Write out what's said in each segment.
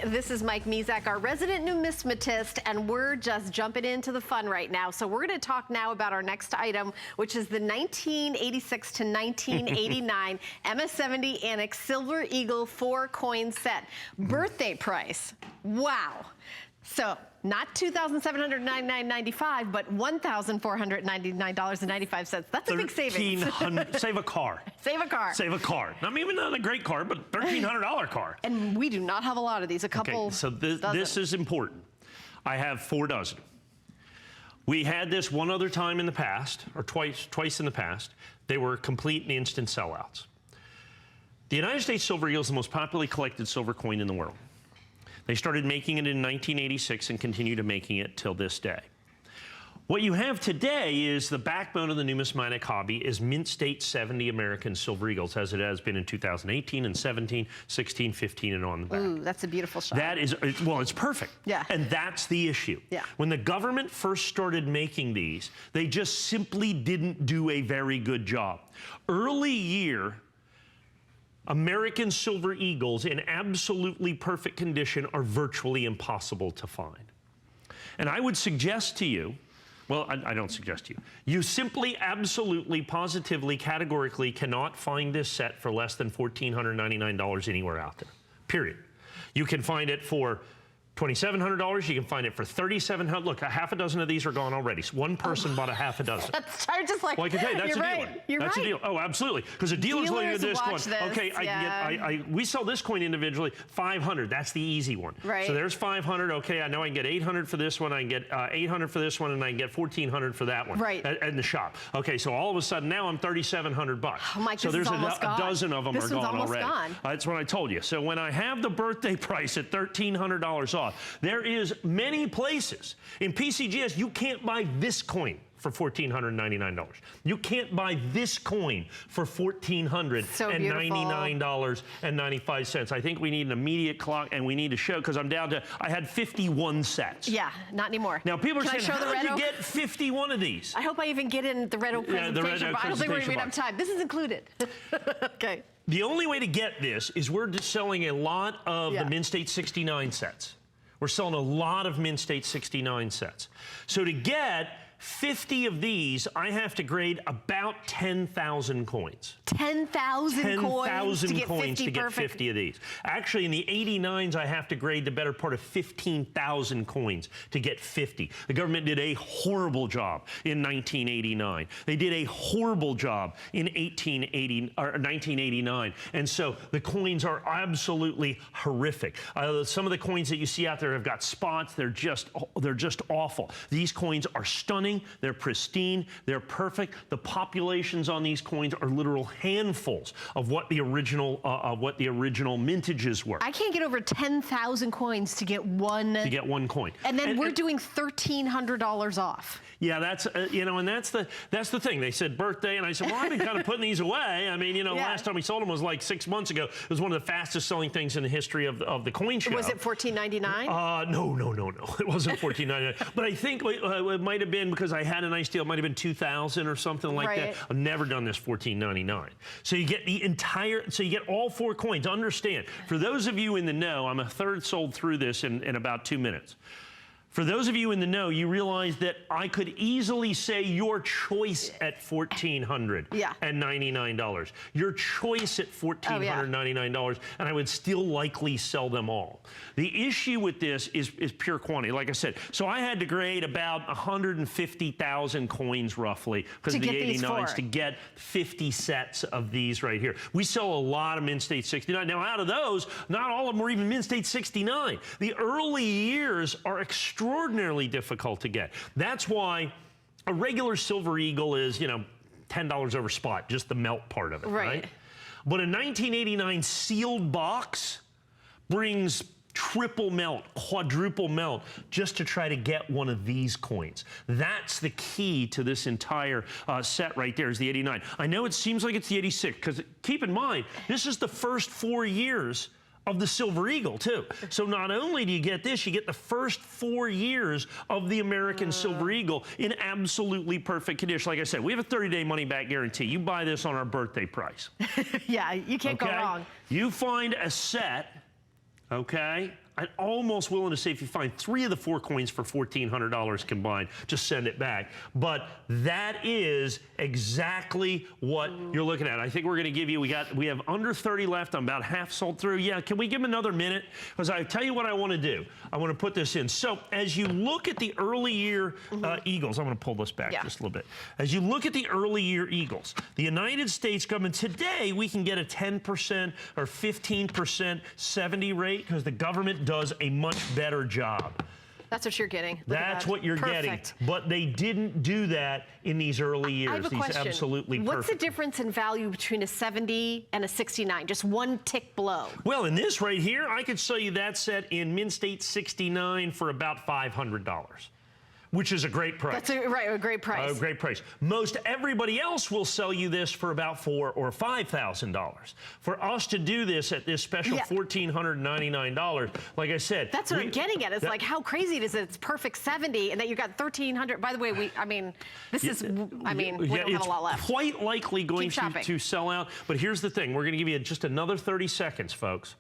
This is Mike Mezak, our resident numismatist, and we're just jumping into the fun right now. So we're going to talk now about our next item, which is the 1986 to 1989 MS70 ANACS Silver Eagle 4-coin set. Birthday price. Wow. So not $2,799.95, but $1,499.95. That's a big savings. Save a car. Save a car. Save a car. Not even not a great car, but $1,300 car. And we do not have a lot of these. A couple. Okay, so this is important. I have 4 dozen. We had this one other time in the past, or twice in the past. They were complete and instant sellouts. The United States Silver Eagle is the most popularly collected silver coin in the world. They started making it in 1986 and continue to making it till this day. What you have today is the backbone of the numismatic hobby is Mint State 70 American Silver Eagles, as it has been in 2018 and 17, 16, 15, and on the back. Ooh, that's a beautiful shot. That is, well, it's perfect. Yeah. And that's the issue. Yeah. When the government first started making these, they just simply didn't do a very good job. Early year American Silver Eagles in absolutely perfect condition are virtually impossible to find. And I would suggest to you, well, I don't suggest to you, you simply, absolutely, positively, categorically cannot find this set for less than $1,499 anywhere out there, period. You can find it for $2,700, you can find it for $3,700. Look, a half a dozen of these are gone already. So one person bought a half a dozen. I'm just like, well, I can tell you, that's a deal. You're that's right. a deal. Oh, absolutely. Because a dealer's looking at this going, okay, we sell this coin individually, 500. That's the easy one. Right. So there's 500. Okay, I know I can get 800 for this one. I can get 800 for this one, and I can get 1,400 for that one. Right. In the shop. Okay, so all of a sudden now I'm $3,700. Oh, Mike, so there's a dozen of them this are gone almost already. Gone. That's what I told you. So when I have the birthday price at $1,300 off, there is many places in PCGS you can't buy this coin for $1,499. You can't buy this coin for $1,499.95. I think we need an immediate clock, and we need to show, because I'm down to, I had 51 sets. Yeah, not anymore. Now people are saying, how did you get 51 of these? I hope I even get in the Red Oak presentation, but I don't think we're going to have time. This is included. Okay. The only way to get this is we're just selling a lot of the Mint State 69 sets. We're selling a lot of Mint State 69 sets. So to get 50 of these, I have to grade about 10,000 coins. 10,000 coins to get 50 of these. Actually, in the 89s, I have to grade the better part of 15,000 coins to get 50. The government did a horrible job in 1989. They did a horrible job in 1989. And so the coins are absolutely horrific. Some of the coins that you see out there have got spots. They're just awful. These coins are stunning. They're pristine. They're perfect. The populations on these coins are literal handfuls of what the original mintages were. I can't get over 10,000 coins to get one. To get one coin. And then we're doing $1,300 off. Yeah, that's you know, and that's the thing. They said birthday, and I said, well, I've been kind of putting these away. I mean, you know, last time we sold them was like 6 months ago. It was one of the fastest selling things in the history of the coin show. Was it $14.99? No. It wasn't $14.99. But I think it might have been, because I had a nice deal. It might have been $2,000 or something like that. I've never done this $14.99. So you get the entire. So you get all 4 coins. Understand, for those of you in the know, I'm a third sold through this in about 2 minutes. For those of you in the know, you realize that I could easily say your choice at $1,499. Your choice at $1,499, and I would still likely sell them all. The issue with this is pure quantity, like I said. So I had to grade about 150,000 coins roughly, because of the 89s, to get 50 sets of these right here. We sell a lot of Mint State 69. Now, out of those, not all of them were even Mint State 69. The early years are extraordinarily difficult to get. That's why a regular Silver Eagle is, you know, $10 over spot, just the melt part of it, right? But a 1989 sealed box brings triple melt, quadruple melt, just to try to get one of these coins. That's the key to this entire set right there, is the 89. I know it seems like it's the 86, because keep in mind, this is the first 4 years of the Silver Eagle, too. So not only do you get this, you get the first 4 years of the American Silver Eagle in absolutely perfect condition. Like I said, we have a 30-day money-back guarantee. You buy this on our birthday price. Yeah, you can't go wrong. You find a set, okay, I'm almost willing to say if you find 3 of the 4 coins for $1,400 combined, just send it back. But that is exactly what you're looking at. I think we're going to give you, we have under 30 left. I'm about half sold through. Yeah, can we give them another minute? Because I tell you what I want to do. I want to put this in. So as you look at the early year Eagles, I'm going to pull this back just a little bit. As you look at the early year Eagles, the United States government, today we can get a 10% or 15% 70 rate because the government does a much better job. That's what you're getting. That's what you're getting. But they didn't do that in these early years. I have a question. Absolutely perfect. What's the difference in value between a 70 and a 69? Just one tick below. Well, in this right here, I could sell you that set in Mint State 69 for about $500. Which is a great price. That's a great price. A great price. Most everybody else will sell you this for about $4,000 or $5,000. For us to do this at this special $1,499, like I said, that's what I'm getting at. It's like how crazy it is that it's perfect 70 and that you got 1,300. By the way, we don't have a lot left. It's quite likely going to sell out. But here's the thing: we're going to give you just another 30 seconds, folks.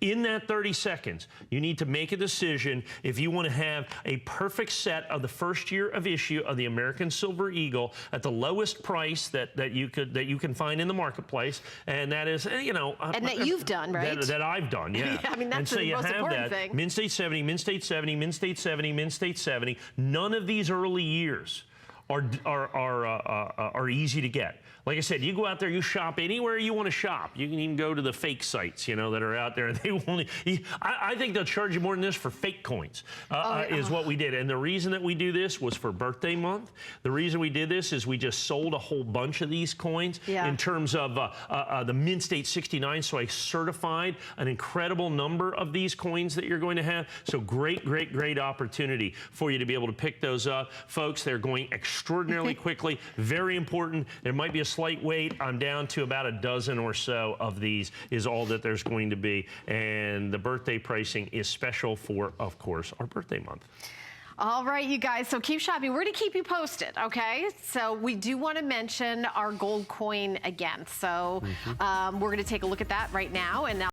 In that 30 seconds, you need to make a decision if you want to have a perfect set of the first year of issue of the American Silver Eagle at the lowest price that you can find in the marketplace, and that is and that you've done, right? That I've done, yeah. I mean, that's the most important thing. Mint State 70, Mint State 70, Mint State 70, Mint State 70. None of these early years are easy to get. Like I said, you go out there, you shop anywhere you want to shop. You can even go to the fake sites, that are out there. They won't. I think they'll charge you more than this for fake coins. Is what we did. And the reason that we do this was for birthday month. The reason we did this is we just sold a whole bunch of these coins in terms of the Mint State 69. So I certified an incredible number of these coins that you're going to have. So great, great, great opportunity for you to be able to pick those up, folks. They're going extraordinarily quickly. Very important. There might be a slight wait. I'm down to about a dozen or so of these is all that there's going to be. And the birthday pricing is special for, of course, our birthday month. All right, you guys, so keep shopping. We're going to keep you posted, okay? So we do want to mention our gold coin again. So we're going to take a look at that right now. And now